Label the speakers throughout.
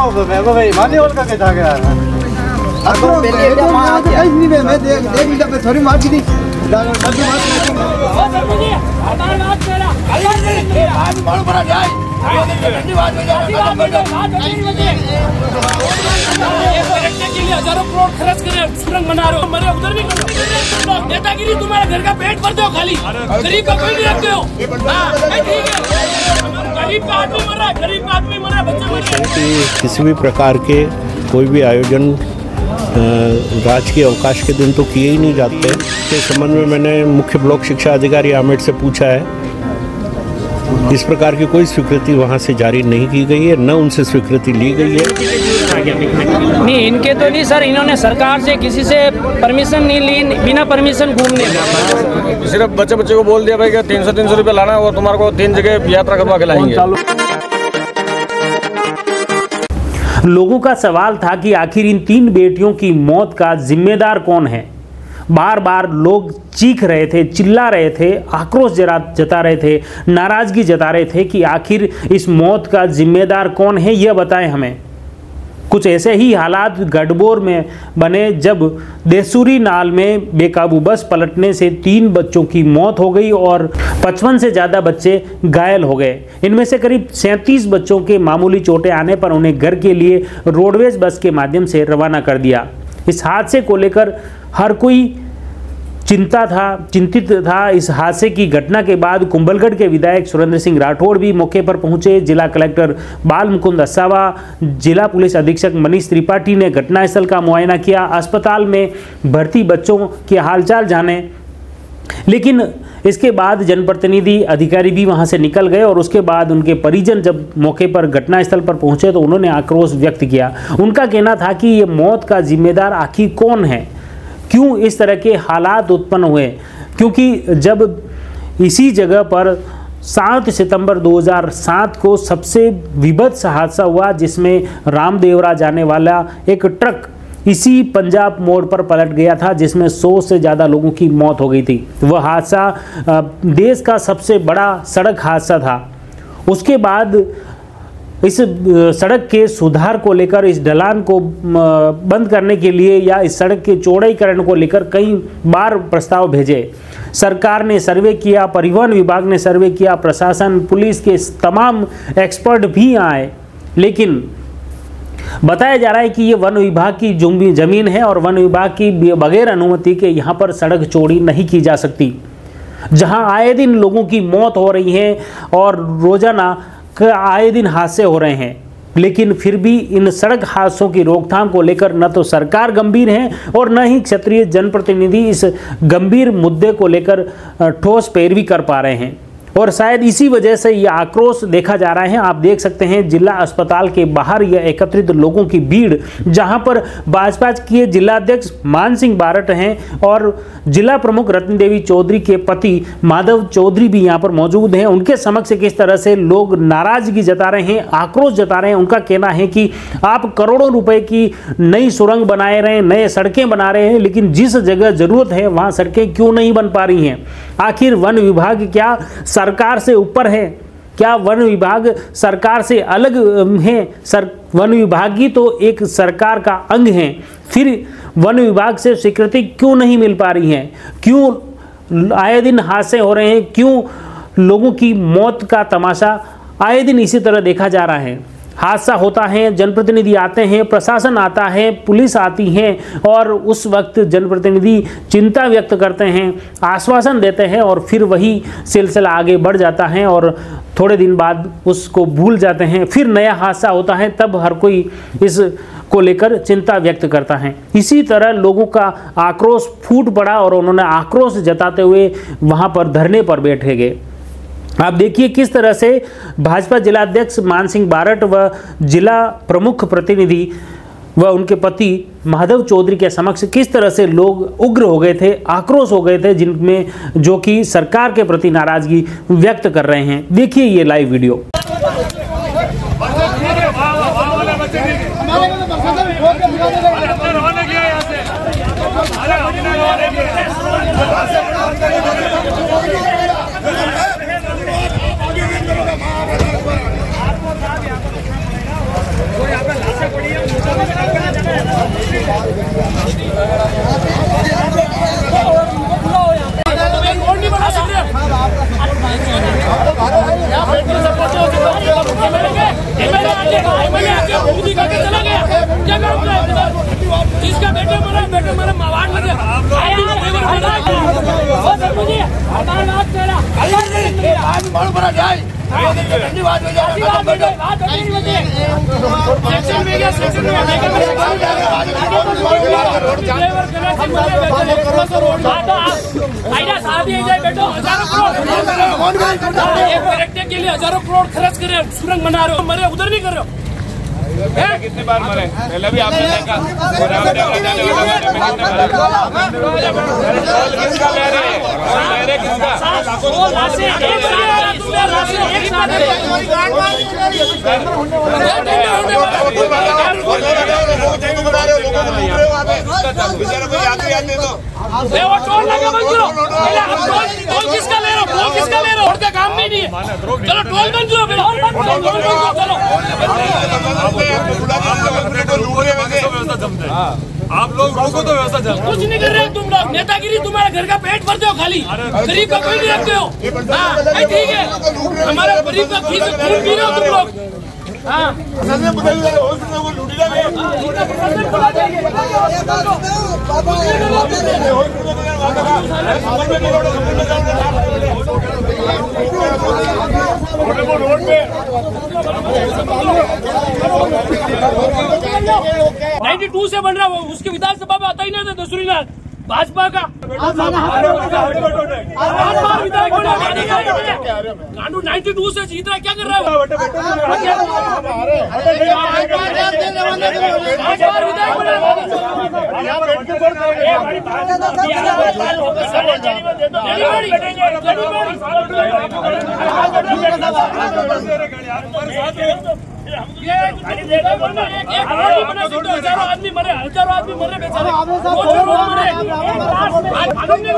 Speaker 1: मेरे को भाई मानी और का कैसा गया मैं देख थोड़ी मार दी
Speaker 2: हजारों करोड़ खर्च करे सुरंग बना रहे हो, मरे उधर भी करो। नेतागिरी तुम्हारे घर का पेट भरते हो, खाली गरीब का कोई नहीं रखते हो। ठीक है, गरीब का आदमी मर रहा है, गरीब का आदमी मर रहा है, बच्चे मर रहे हैं।
Speaker 3: किसी भी प्रकार के कोई भी आयोजन राजकीय अवकाश के दिन तो किए ही नहीं जाते। इस संबंध में मैंने मुख्य ब्लॉक शिक्षा अधिकारी आमेट से पूछा है। इस प्रकार की कोई स्वीकृति वहाँ से जारी नहीं की गई है, न उनसे स्वीकृति ली गई है।
Speaker 2: नहीं, इनके तो नहीं सर, इन्होंने सरकार से किसी से परमिशन नहीं ली, बिना परमिशन घूमने का
Speaker 4: सिर्फ बच्चे को बोल दिया भाई कि 300 रुपये लाना है, वो तुम्हारे को 3 जगह यात्रा करवा के लाएंगे।
Speaker 5: लोगों का सवाल था कि आखिर इन 3 बेटियों की मौत का जिम्मेदार कौन है। बार बार लोग चीख रहे थे, चिल्ला रहे थे, आक्रोश जता रहे थे, नाराजगी जता रहे थे कि आखिर इस मौत का जिम्मेदार कौन है, यह बताएं हमें। कुछ ऐसे ही हालात गढ़बोर में बने जब देसूरी नाल में बेकाबू बस पलटने से 3 बच्चों की मौत हो गई और 55 से ज़्यादा बच्चे घायल हो गए। इनमें से करीब 37 बच्चों के मामूली चोटें आने पर उन्हें घर के लिए रोडवेज बस के माध्यम से रवाना कर दिया। इस हादसे को लेकर हर कोई चिंतित था। इस हादसे की घटना के बाद कुंभलगढ़ के विधायक सुरेंद्र सिंह राठौड़ भी मौके पर पहुंचे। जिला कलेक्टर बाल मुकुंद असावा, जिला पुलिस अधीक्षक मनीष त्रिपाठी ने घटनास्थल का मुआयना किया, अस्पताल में भर्ती बच्चों के हालचाल जाने। लेकिन इसके बाद जनप्रतिनिधि अधिकारी भी वहां से निकल गए और उसके बाद उनके परिजन जब मौके पर घटनास्थल पर पहुंचे तो उन्होंने आक्रोश व्यक्त किया। उनका कहना था कि ये मौत का जिम्मेदार आखिर कौन है, क्यों इस तरह के हालात उत्पन्न हुए। क्योंकि जब इसी जगह पर 7 सितंबर 2007 को सबसे विभत्स हादसा हुआ जिसमें रामदेवरा जाने वाला एक ट्रक इसी पंजाब मोड़ पर पलट गया था, जिसमें 100 से ज़्यादा लोगों की मौत हो गई थी। वह हादसा देश का सबसे बड़ा सड़क हादसा था। उसके बाद इस सड़क के सुधार को लेकर, इस ढलान को बंद करने के लिए या इस सड़क के चौड़ाईकरण को लेकर कई बार प्रस्ताव भेजे। सरकार ने सर्वे किया, परिवहन विभाग ने सर्वे किया, प्रशासन, पुलिस के तमाम एक्सपर्ट भी आए, लेकिन बताया जा रहा है कि ये वन विभाग की जमीन है और वन विभाग की बगैर अनुमति के यहाँ पर सड़क चौड़ी नहीं की जा सकती। जहाँ आए दिन लोगों की मौत हो रही है और रोजाना आए दिन हादसे हो रहे हैं, लेकिन फिर भी इन सड़क हादसों की रोकथाम को लेकर न तो सरकार गंभीर है और न ही क्षेत्रीय जनप्रतिनिधि इस गंभीर मुद्दे को लेकर ठोस पैरवी कर पा रहे हैं। और शायद इसी वजह से यह आक्रोश देखा जा रहा है। आप देख सकते हैं जिला अस्पताल के बाहर यह एकत्रित लोगों की भीड़, जहां पर भाजपा के जिला अध्यक्ष मान सिंह बारट हैं और जिला प्रमुख रत्न देवी चौधरी के पति माधव चौधरी भी यहां पर मौजूद हैं। उनके समक्ष किस तरह से लोग नाराजगी जता रहे हैं, आक्रोश जता रहे हैं। उनका कहना है कि आप करोड़ों रुपए की नई सुरंग बनाए रहे हैं, नए सड़कें बना रहे हैं, लेकिन जिस जगह जरूरत है वहां सड़कें क्यों नहीं बन पा रही हैं। आखिर वन विभाग क्या सरकार से ऊपर है? क्या वन विभाग सरकार से अलग है? वन विभाग ही तो एक सरकार का अंग है, फिर वन विभाग से स्वीकृति क्यों नहीं मिल पा रही है? क्यों आए दिन हादसे हो रहे हैं? क्यों लोगों की मौत का तमाशा आए दिन इसी तरह देखा जा रहा है? हादसा होता है, जनप्रतिनिधि आते हैं, प्रशासन आता है, पुलिस आती है और उस वक्त जनप्रतिनिधि चिंता व्यक्त करते हैं, आश्वासन देते हैं और फिर वही सिलसिला आगे बढ़ जाता है और थोड़े दिन बाद उसको भूल जाते हैं। फिर नया हादसा होता है, तब हर कोई इस को लेकर चिंता व्यक्त करता है। इसी तरह लोगों का आक्रोश फूट पड़ा और उन्होंने आक्रोश जताते हुए वहाँ पर धरने पर बैठे गए। आप देखिए किस तरह से भाजपा जिला अध्यक्ष मान सिंह बारट व जिला प्रमुख प्रतिनिधि व उनके पति माधव चौधरी के समक्ष किस तरह से लोग उग्र हो गए थे, आक्रोश हो गए थे, जिनमें जो कि सरकार के प्रति नाराजगी व्यक्त कर रहे हैं। देखिए ये लाइव वीडियो।
Speaker 6: यहाँ पे
Speaker 2: बेटे मेरे मावाड़ लगे के लिए हजारों करोड़ खर्च करे, सुरंग बना रहे हो, मरे उधर नहीं कर रहे हो।
Speaker 6: कितनी बार मरे पहले भी आपने देखा। किसका ले रहे हैं?
Speaker 2: टोल लगे बंद करो। टोल किसका ले रहे हो? टोल किसका ले रहे हो? का काम भी नहीं है। चलो टोल बंद करो, चलो
Speaker 6: आप लोग रोको तो व्यवस्था जम।
Speaker 2: कुछ नहीं कर रहे तुम लोग, नेतागिरी तुम्हारे घर का पेट भरते हो खाली, गरीब का कोई नहीं रखते हो। ठीक है, हमारे गरीब का खून पी रहे हो तुम लोग। नाइन्टी 92 से बन रहा वो, उसके विधानसभा में आता ही नहीं था दसूरीलाल भाजपा का। गांडू 92 से जीत रहा है, क्या कर रहा है? आदमी मरे, हजारों आदमी मरे बेचारे,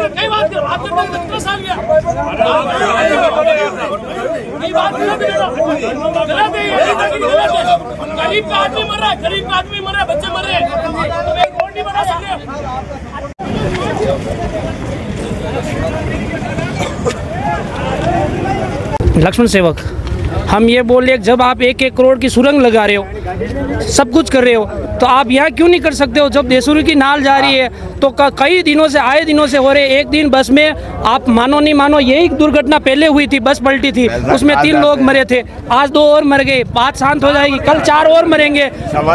Speaker 2: कई बात कर कितना साल गया, गरीब का आदमी मर रहा है, गरीब का आदमी मर रहा है, बच्चे मर रहे हैं, एक रोड नहीं बना सकते।
Speaker 7: लक्ष्मण सेवक, हम ये बोल रहे जब आप 1-1 करोड़ की सुरंग लगा रहे हो, सब कुछ कर रहे हो, तो आप यहाँ क्यों नहीं कर सकते हो? जब देसूरी की नाल जा रही है तो कई दिनों से आए दिनों से हो रहे। एक दिन बस में आप मानो नहीं मानो, यही दुर्घटना पहले हुई थी, बस पलटी थी, उसमें 3 लोग मरे थे, आज 2 और मर गए, बात शांत हो जाएगी, कल 4 और मरेंगे,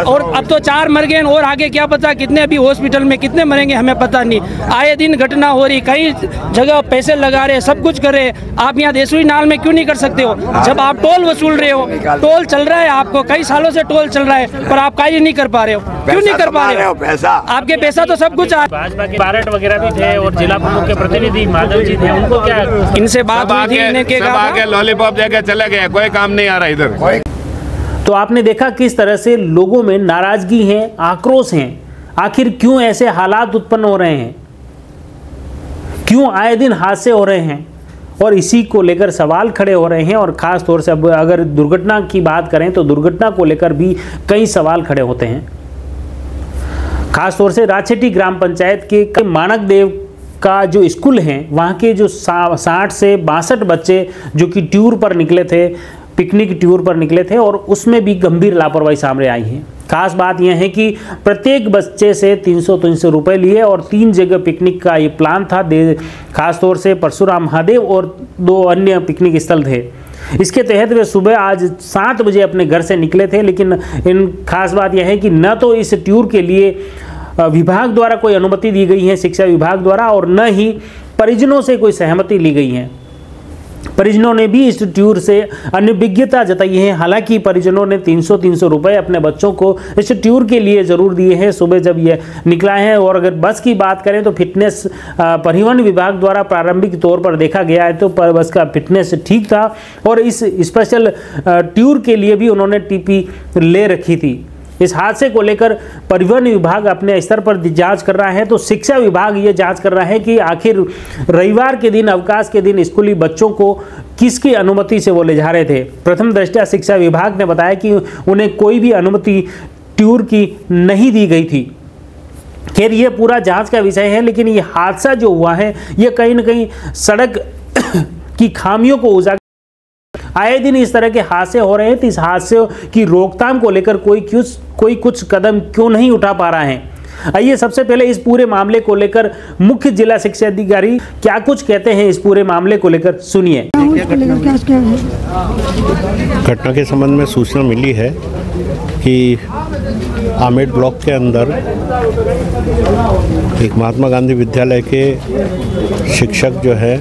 Speaker 7: और अब तो 4 मर गए और आगे क्या पता कितने अभी हॉस्पिटल में कितने मरेंगे हमें पता नहीं। आए दिन घटना हो रही, कई जगह पैसे लगा रहे, सब कुछ कर रहे, आप यहाँ देसूरी नाल में क्यों नहीं कर सकते हो? जब आप टोल वसूल रहे हो, टोल चल रहा है, आपको कई सालों से टोल चल रहा है, पर आप कार्य नहीं कर पा रहे हो, क्यों नहीं कर पा रहे हो? पैसा आपके पैसा तो सब कुछ।
Speaker 5: भाजपा के बारट वगैरह भी थे और जिला प्रमुख के प्रतिनिधि माधव जी थे, उनको क्या
Speaker 7: इनसे बात हुई थी, इन्हें
Speaker 6: लॉलीपॉप देके चले गए, कोई काम नहीं आ रहा इधर।
Speaker 5: तो आपने देखा किस तरह से लोगों में नाराजगी है, आक्रोश है। आखिर क्यों ऐसे हालात उत्पन्न हो रहे हैं, क्यों आए दिन हादसे हो रहे हैं, और इसी को लेकर सवाल खड़े हो रहे हैं। और ख़ास तौर से अब अगर दुर्घटना की बात करें तो दुर्घटना को लेकर भी कई सवाल खड़े होते हैं। खास तौर से राछेटी ग्राम पंचायत के मानक देव का जो स्कूल है, वहाँ के जो 60 से 62 बच्चे जो कि टूर पर निकले थे, पिकनिक टूर पर निकले थे, और उसमें भी गंभीर लापरवाही सामने आई है। खास बात यह है कि प्रत्येक बच्चे से 300 रुपए लिए और 3 जगह पिकनिक का ये प्लान था। खास तौर से परशुराम महादेव और 2 अन्य पिकनिक स्थल थे। इसके तहत वे सुबह आज 7 बजे अपने घर से निकले थे, लेकिन इन खास बात यह है कि न तो इस टूर के लिए विभाग द्वारा कोई अनुमति दी गई है, शिक्षा विभाग द्वारा, और न ही परिजनों से कोई सहमति ली गई है। परिजनों ने भी इस टूर से अनभिज्ञता जताई है। हालांकि परिजनों ने 300 रुपए अपने बच्चों को इस टूर के लिए ज़रूर दिए हैं सुबह जब ये निकला है। और अगर बस की बात करें तो फिटनेस परिवहन विभाग द्वारा प्रारंभिक तौर पर देखा गया है तो बस का फिटनेस ठीक था, और इस स्पेशल टूर के लिए भी उन्होंने टीपी ले रखी थी। इस हादसे को लेकर परिवहन विभाग अपने स्तर पर जांच कर रहा है, तो शिक्षा विभाग ये जांच कर रहा है कि आखिर रविवार के दिन, अवकाश के दिन स्कूली बच्चों को किसकी अनुमति से वो ले जा रहे थे। प्रथम दृष्टया शिक्षा विभाग ने बताया कि उन्हें कोई भी अनुमति टूर की नहीं दी गई थी। खैर ये पूरा जांच का विषय है, लेकिन ये हादसा जो हुआ है ये कहीं न कहीं सड़क की खामियों को उजागर। आए दिन इस तरह के हादसे हो रहे हैं, तो इस हादसे की रोकथाम को लेकर कोई कुछ कदम क्यों नहीं उठा पा रहा है। आइए सबसे पहले इस पूरे मामले को लेकर मुख्य जिला शिक्षा अधिकारी क्या कुछ कहते हैं, इस पूरे मामले को लेकर सुनिए।
Speaker 3: घटना के संबंध में सूचना मिली है कि आमेर ब्लॉक के अंदर एक महात्मा गांधी विद्यालय के शिक्षक जो है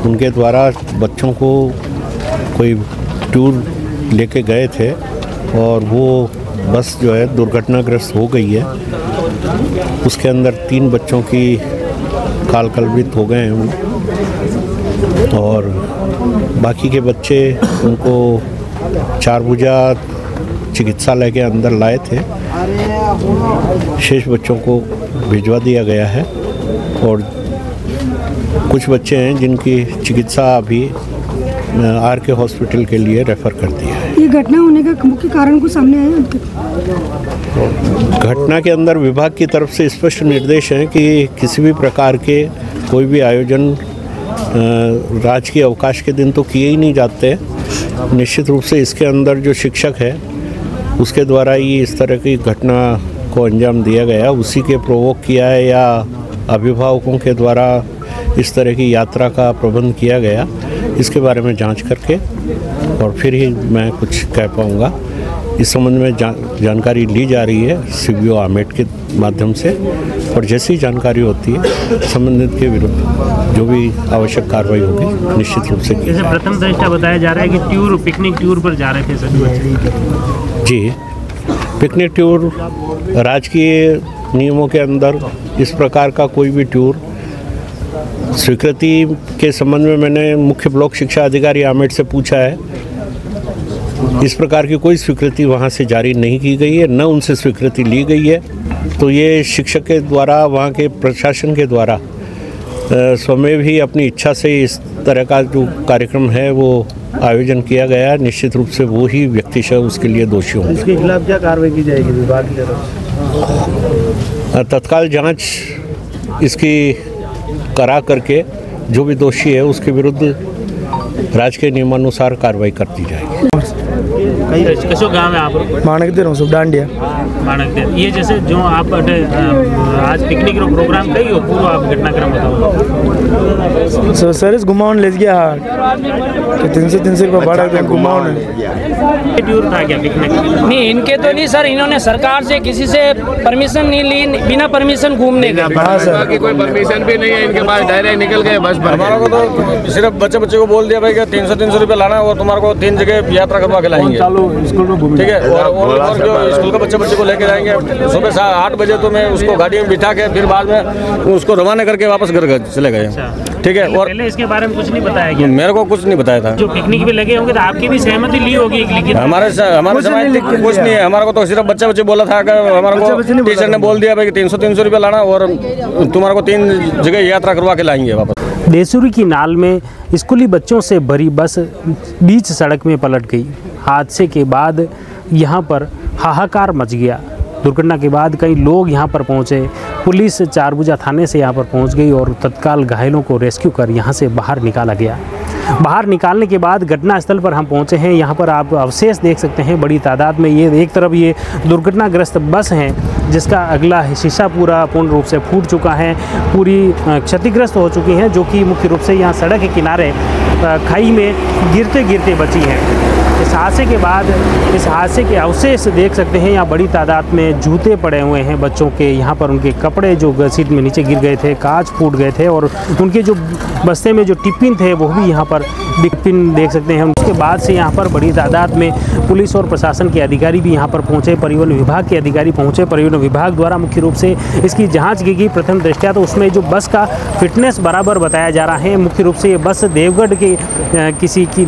Speaker 3: उनके द्वारा बच्चों को कोई टूर लेके गए थे और वो बस जो है दुर्घटनाग्रस्त हो गई है। उसके अंदर 3 बच्चों की काल कलवित हो गए हैं और बाकी के बच्चे उनको चारभुजा चिकित्सालय के अंदर लाए थे। शेष बच्चों को भिजवा दिया गया है और कुछ बच्चे हैं जिनकी चिकित्सा अभी RK हॉस्पिटल के लिए रेफर कर दिया है।
Speaker 8: ये घटना होने का मुख्य कारण कुछ सामने आया?
Speaker 3: घटना के अंदर विभाग की तरफ से स्पष्ट निर्देश हैं कि किसी भी प्रकार के कोई भी आयोजन राजकीय अवकाश के दिन तो किए ही नहीं जाते। निश्चित रूप से इसके अंदर जो शिक्षक है उसके द्वारा ही इस तरह की घटना को अंजाम दिया गया, उसी के प्रोवोक किया है या अभिभावकों के द्वारा इस तरह की यात्रा का प्रबंध किया गया, इसके बारे में जांच करके और फिर ही मैं कुछ कह पाऊँगा। इस संबंध में जानकारी ली जा रही है CBO आमेर के माध्यम से और जैसी जानकारी होती है संबंधित के विरुद्ध जो भी आवश्यक कार्रवाई होगी निश्चित रूप से की।
Speaker 5: जैसे प्रथम दृष्टया बताया जा रहा है कि पिकनिक टूर पर जा रहे थे सभी बच्चे।
Speaker 3: जी, पिकनिक टूर राजकीय नियमों के अंदर इस प्रकार का कोई भी टूर स्वीकृति के संबंध में मैंने मुख्य ब्लॉक शिक्षा अधिकारी आमेर से पूछा है। इस प्रकार की कोई स्वीकृति वहाँ से जारी नहीं की गई है, न उनसे स्वीकृति ली गई है। तो ये शिक्षक के द्वारा, वहाँ के प्रशासन के द्वारा स्वयं ही अपनी इच्छा से इस तरह का जो कार्यक्रम है वो आयोजन किया गया। निश्चित रूप से वो ही व्यक्तिशः उसके लिए दोषी होंगे।
Speaker 1: इसके खिलाफ क्या कार्रवाई की जाएगी विभाग की तरफ से?
Speaker 3: तत्काल जांच इसकी करा करके जो भी दोषी है उसके विरुद्ध राजकीय नियमानुसार कार्रवाई कर दी जाएगी।
Speaker 5: कैसो गाँव है आप?
Speaker 1: मानकदेर हूँ, सब डांडिया
Speaker 5: मानकदेर। ये जैसे जो आप आज पिकनिक रो प्रोग्राम कही हो पूरा आप घटनाक्रम बताओ।
Speaker 1: सो सर इस घुमावन ले गया 300 रुपये भाड़ा के घुमावन
Speaker 5: टूर था क्या पिकनिक?
Speaker 7: नहीं, इनके तो नहीं सर, इन्होंने सरकार से किसी से परमिशन नहीं ली, बिना परमिशन घूमने का।
Speaker 1: हाँ सर,
Speaker 6: कोई परमिशन भी नहीं है इनके पास, डायरेक्ट निकल गए बस।
Speaker 4: हमारा को तो सिर्फ बच्चे को बोल दिया भाई कि 300 रुपये लाना है, वो तुम्हारे को 3 जगह यात्रा करवा के लाएंगे। ठीक है, और जो स्कूल का बच्चे को लेके जाएंगे सुबह 8 बजे, तो मैं उसको गाड़ी में बिठा के फिर बाद में उसको रवाना करके वापस घर चले गए। ठीक है, और
Speaker 5: पहले इसके बारे में कुछ नहीं बताया गया?
Speaker 4: मेरे को कुछ नहीं बताया था।
Speaker 5: जो पिकनिक पे लगे होंगे तो आपकी भी सहमति ली होगी?
Speaker 4: हमारे समाज कुछ नहीं है, हमारे को तो सिर्फ बच्चे बोला था कि हमारे को टीचर ने बोल दिया भाई 300 रुपये लाना और तुम्हारे को 3 जगह यात्रा करवा के लाएंगे वापस।
Speaker 5: देसूरी की नाल में स्कूली बच्चों से भरी बस बीच सड़क में पलट गई। हादसे के बाद यहाँ पर हाहाकार मच गया। दुर्घटना के बाद कई लोग यहाँ पर पहुँचे। पुलिस चारभुजा थाने से यहाँ पर पहुँच गई और तत्काल घायलों को रेस्क्यू कर यहाँ से बाहर निकाला गया। बाहर निकालने के बाद घटनास्थल पर हम पहुँचे हैं। यहाँ पर आप अवशेष देख सकते हैं बड़ी तादाद में। ये एक तरफ ये दुर्घटनाग्रस्त बस है जिसका अगला शीशा पूर्ण रूप से फूट चुका है, पूरी क्षतिग्रस्त हो चुकी हैं, जो कि मुख्य रूप से यहाँ सड़क के किनारे खाई में गिरते गिरते बची हैं। इस हादसे के बाद इस हादसे के अवशेष देख सकते हैं। यहाँ बड़ी तादाद में जूते पड़े हुए हैं बच्चों के। यहाँ पर उनके कपड़े जो सीट में नीचे गिर गए थे, कांच फूट गए थे और उनके जो बस्ते में जो टिफिन थे वो भी यहाँ पर टिफिन देख सकते हैं। उसके बाद से यहाँ पर बड़ी तादाद में पुलिस और प्रशासन के अधिकारी भी यहाँ पर पहुँचे, परिवहन विभाग के अधिकारी पहुँचे। परिवहन विभाग द्वारा मुख्य रूप से इसकी जाँच की गई प्रथम दृष्टया। तो उसमें जो बस का फिटनेस बराबर बताया जा रहा है। मुख्य रूप से ये बस देवगढ़ के किसी की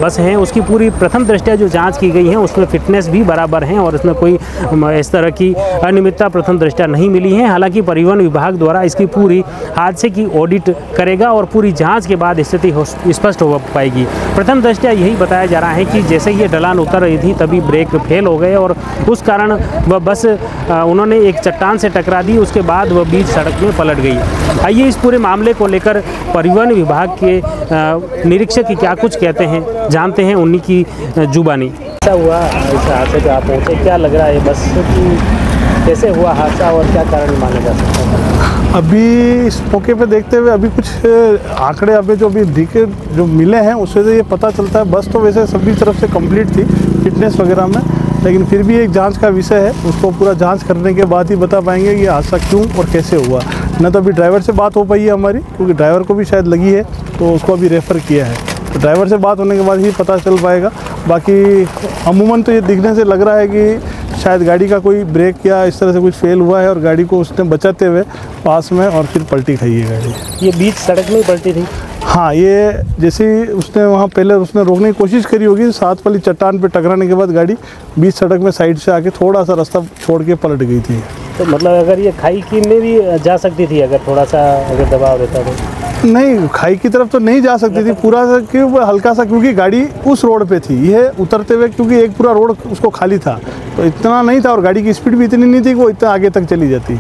Speaker 5: बस है, उसकी पूरी प्रथम दृष्टया जो जांच की गई है उसमें फिटनेस भी बराबर है और इसमें कोई इस तरह की अनियमितता प्रथम दृष्टया नहीं मिली है। हालांकि परिवहन विभाग द्वारा इसकी पूरी हादसे की ऑडिट करेगा और पूरी जांच के बाद स्थिति स्पष्ट हो पाएगी। प्रथम दृष्टया यही बताया जा रहा है कि जैसे ये ढलान उतर रही थी तभी ब्रेक फेल हो गए और उस कारण वह बस उन्होंने एक चट्टान से टकरा दी, उसके बाद वह बीच सड़क में पलट गई। आइए इस पूरे मामले को लेकर परिवहन विभाग के निरीक्षक क्या कुछ कहते हैं, जानते हैं उन्हीं की जुबानी। ऐसा हुआ इस हादसे पे आप पहुँचे, क्या लग रहा है बस की कैसे हुआ हादसा और क्या कारण माना जा सकता है?
Speaker 9: अभी इस मौके पे देखते हुए अभी कुछ आंकड़े अभी जो अभी दिखे जो मिले हैं उससे से ये पता चलता है। बस तो वैसे सभी तरफ से कंप्लीट थी फिटनेस वगैरह में, लेकिन फिर भी एक जांच का विषय है, उसको पूरा जांच करने के बाद ही बता पाएंगे कि हादसा क्यों और कैसे हुआ। न तो अभी ड्राइवर से बात हो पाई है हमारी, क्योंकि ड्राइवर को भी शायद लगी है तो उसको अभी रेफ़र किया है, तो ड्राइवर से बात होने के बाद ही पता चल पाएगा। बाकी अमूमन तो ये दिखने से लग रहा है कि शायद गाड़ी का कोई ब्रेक या इस तरह से कुछ फेल हुआ है और गाड़ी को उसने बचाते हुए पास में और फिर पलटी खाई है गाड़ी।
Speaker 5: ये बीच सड़क में ही पलटी थी?
Speaker 9: हाँ, ये जैसे उसने वहाँ पहले उसने रोकने की कोशिश करी होगी, साथ वाली चट्टान पे टकराने के बाद गाड़ी बीच सड़क में साइड से आके थोड़ा सा रास्ता छोड़ के पलट गई थी।
Speaker 5: तो मतलब अगर ये खाई की में भी जा सकती थी अगर थोड़ा सा अगर दबाव रहता तो?
Speaker 9: नहीं, खाई की तरफ तो नहीं जा सकती थी पूरा सा, क्यों हल्का सा, क्योंकि गाड़ी उस रोड पे थी, ये उतरते हुए क्योंकि एक पूरा रोड उसको खाली था तो इतना नहीं था और गाड़ी की स्पीड भी इतनी नहीं थी कि वो इतना आगे तक चली जाती।